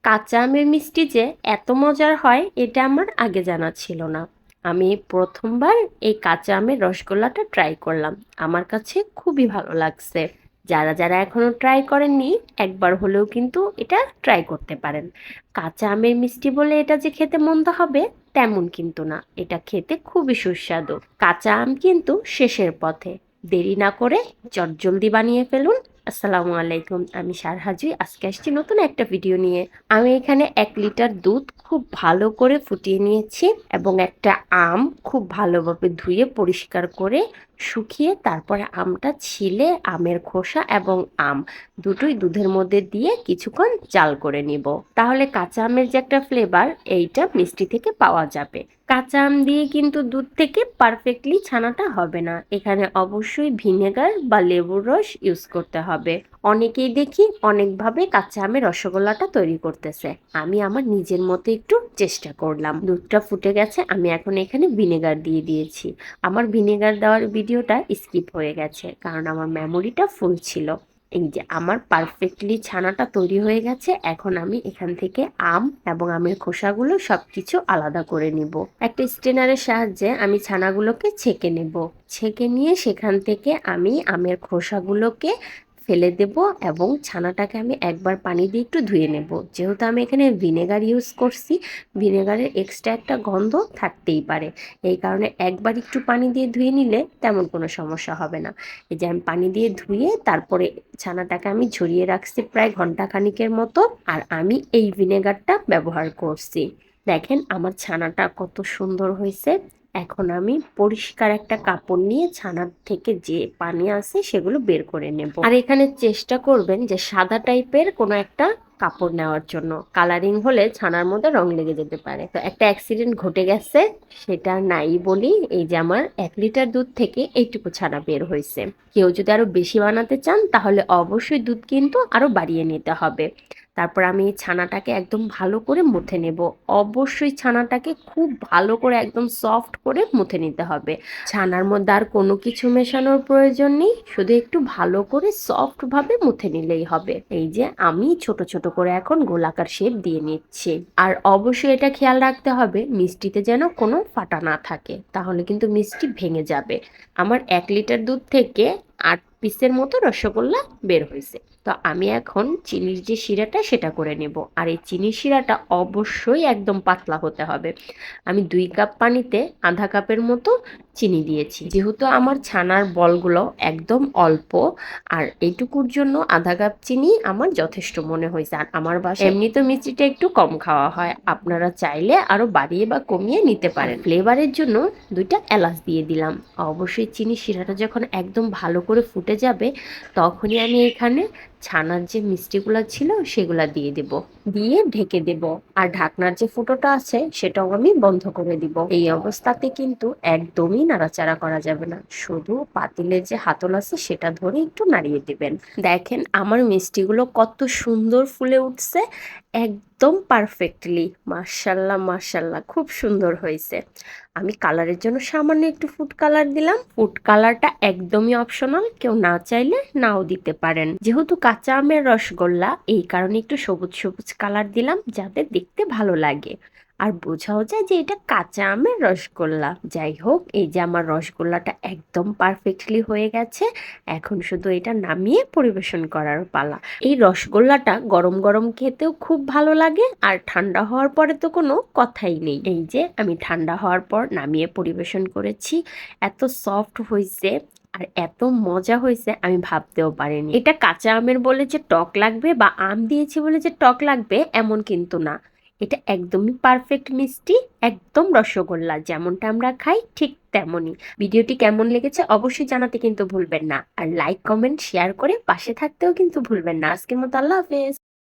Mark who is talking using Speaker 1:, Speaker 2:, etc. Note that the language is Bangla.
Speaker 1: কাঁচা আমের মিষ্টি যে এত মজার হয় এটা আমার আগে জানা ছিল না। আমি প্রথমবার এই কাঁচা আমের রসগোল্লাটা ট্রাই করলাম। আমার কাছে খুবই ভালো লাগছে। যারা যারা এখনো ট্রাই করেননি, একবার হলেও কিন্তু এটা ট্রাই করতে পারেন। কাঁচা আমের মিষ্টি বলে এটা যে খেতে মন্দ হবে তেমন কিন্তু না, এটা খেতে খুবই সুস্বাদু। কাঁচা আম কিন্তু শেষের পথে। দেরি না করে চটজলদি বানিয়ে ফেলুন। আসসালামু আলাইকুম, আমি সারহাজুই। আজকে আসছি নতুন একটা ভিডিও নিয়ে। আমি এখানে 1 লিটার দুধ খুব ভালো করে ফুটিয়ে নিয়েছি এবং একটা আম খুব ভালোভাবে ধুয়ে পরিষ্কার করে শুকিয়ে তারপরে আমটা ছিলে আমের খোসা এবং আম দুটোই দুধের মধ্যে দিয়ে কিছুক্ষণ জাল করে নিব। তাহলে কাঁচা আমের যে একটা ফ্লেভার এইটা মিষ্টি থেকে পাওয়া যাবে। কাঁচা আম দিয়ে কিন্তু দুধ থেকে পারফেক্টলি ছানাটা হবে না, এখানে অবশ্যই ভিনেগার বা লেবুর রস ইউজ করতে হবে। অনেকেই দেখি অনেকভাবে কাঁচা আমের রসগোল্লাটা তৈরি করতেছে। আমি আমার নিজের মতো একটু চেষ্টা করলাম। দুধটা ফুটে গেছে, আমি এখন এখানে ভিনেগার দিয়ে দিয়েছি। আমার ভিনেগার দেওয়ার ভিডিওটা স্কিপ হয়ে গেছে কারণ আমার মেমোরিটা ফুল ছিল। এই যে আমার পারফেক্টলি ছানাটা তৈরি হয়ে গেছে। এখন আমি এখান থেকে আম এবং আমের খোসাগুলো সবকিছু আলাদা করে নিব। একটা স্ট্রেনারের সাহায্যে আমি ছানাগুলোকে ছেঁকে নেব। ছেঁকে নিয়ে সেখান থেকে আমি আমের খোসাগুলোকে ফেলে দেব এবং ছানাটাকে আমি একবার পানি দিয়ে একটু ধুয়ে নেব। যেহেতু আমি এখানে ভিনেগার ইউজ করছি, ভিনেগারের এক্সট্রা একটা গন্ধ থাকতেই পারে। এই কারণে একবার একটু পানি দিয়ে ধুয়ে নিলে তেমন কোনো সমস্যা হবে না। এই যে আমি পানি দিয়ে ধুয়ে তারপরে ছানাটাকে আমি ঝরিয়ে রাখছি প্রায় ঘন্টা খানিকের মতো। আর আমি এই ভিনেগারটা ব্যবহার করছি। দেখেন আমার ছানাটা কত সুন্দর হয়েছে। এখন আমি পরিষ্কার একটা কাপড় নিয়ে ছানার থেকে যে পানি আছে সেগুলো বের করে নেব। আর এখানে চেষ্টা করবেন যে সাদা টাইপের কোনো একটা কাপড় নেওয়ার জন্য। কালারিং হলে ছানার মধ্যে রং লেগে যেতে পারে। তো একটা অ্যাক্সিডেন্ট ঘটে গেছে, সেটা নাই বলি। এই যে আমার 1 লিটার দুধ থেকে এইটুকু ছানা বের হয়েছে। কেউ যদি আরো বেশি বানাতে চান তাহলে অবশ্যই দুধ কিন্তু আরো বাড়িয়ে নিতে হবে। তারপর আমি এই ছানাটাকে একদম ভালো করে মুথে নেব। অবশ্যই ছানাটাকে খুব ভালো করে একদম সফট করে মুথে নিতে হবে। ছানার মধ্যে আর কোনো কিছু মেশানোর প্রয়োজন নেই, শুধু একটু ভালো করে সফট ভাবে মুথে নিলেই হবে। এই যে আমি ছোট ছোট করে এখন গোলাকার শেপ দিয়ে নিচ্ছি। আর অবশ্যই এটা খেয়াল রাখতে হবে মিষ্টিতে যেন কোনো ফাটা না থাকে, তাহলে কিন্তু মিষ্টি ভেঙে যাবে। আমার 1 লিটার দুধ থেকে 8 পিসের মতো রসগোল্লা বের হয়েছে। তো আমি এখন চিনির যে শিরাটা সেটা করে নেব। আর এই চিনির শিরাটা অবশ্যই একদম পাতলা হতে হবে। আমি 2 কাপ পানিতে আধা কাপের মতো চিনি দিয়েছি। যেহেতু আমার ছানার বলগুলো একদম অল্প, আর এইটুকুর জন্য আধা কাপ চিনি আমার যথেষ্ট মনে হয়েছে। আর আমার বাসায় এমনি তো মিষ্টিটা একটু কম খাওয়া হয়, আপনারা চাইলে আরো বাড়িয়ে বা কমিয়ে নিতে পারেন। ফ্লেভারের জন্য 2টা এলাচ দিয়ে দিলাম। অবশ্যই চিনি শিরাটা যখন একদম ভালো করে ফুটে যাবে তখনই আমি এখানে ছানার যে মিষ্টিগুলা ছিল সেগুলা দিয়ে দেব, দিয়ে ঢেকে দেব। আর ঢাকনার যে ফুটোটা আছে সেটাও আমি বন্ধ করে দিব। এই অবস্থাতে কিন্তু একদমই নাড়াচাড়া করা যাবে না, শুধু পাতিলের যে হাতল আছে সেটা ধরে একটু নাড়িয়ে দিবেন। দেখেন আমার মিষ্টিগুলো কত সুন্দর ফুলে উঠছে, একদম পারফেক্টলি। মাশাল্লাহ মাশাল্লাহ, খুব সুন্দর হয়েছে। আমি কালারের জন্য সামান্য একটু ফুড কালার দিলাম। ফুড কালারটা একদমই অপশনাল, কেউ না চাইলে নাও দিতে পারেন। যেহেতু কাঁচা আমের রসগোল্লা, এই কারণে একটু সবুজ সবুজ কালার দিলাম যাতে দেখতে ভালো লাগে আর বোঝাও যায় যে এটা কাঁচা আমের রসগোল্লা। যাই হোক, এই যে আমার রসগোল্লাটা একদম পারফেক্টলি হয়ে গেছে। এখন শুধু এটা নামিয়ে পরিবেশন করার পালা। এই রসগোল্লাটা গরম গরম খেতেও খুব ভালো লাগে, আর ঠান্ডা হওয়ার পরে তো কোনো কথাই নেই। এই যে আমি ঠান্ডা হওয়ার পর নামিয়ে পরিবেশন করেছি। এত সফট হয়েছে আর এত মজা হয়েছে আমি ভাবতেও পারিনি। এটা কাঁচা আমের বলে যে টক লাগবে বা আম দিয়েছি বলে যে টক লাগবে এমন কিন্তু না। এটা একদমই পারফেক্ট মিষ্টি, একদম রসগোল্লা যেমনটা আমরা খাই ঠিক তেমনই। ভিডিওটি কেমন লেগেছে অবশ্যই জানাতে কিন্তু ভুলবেন না, আর লাইক কমেন্ট শেয়ার করে পাশে থাকতেও কিন্তু ভুলবেন না। আজকের মতো আল্লাহ হাফেজ।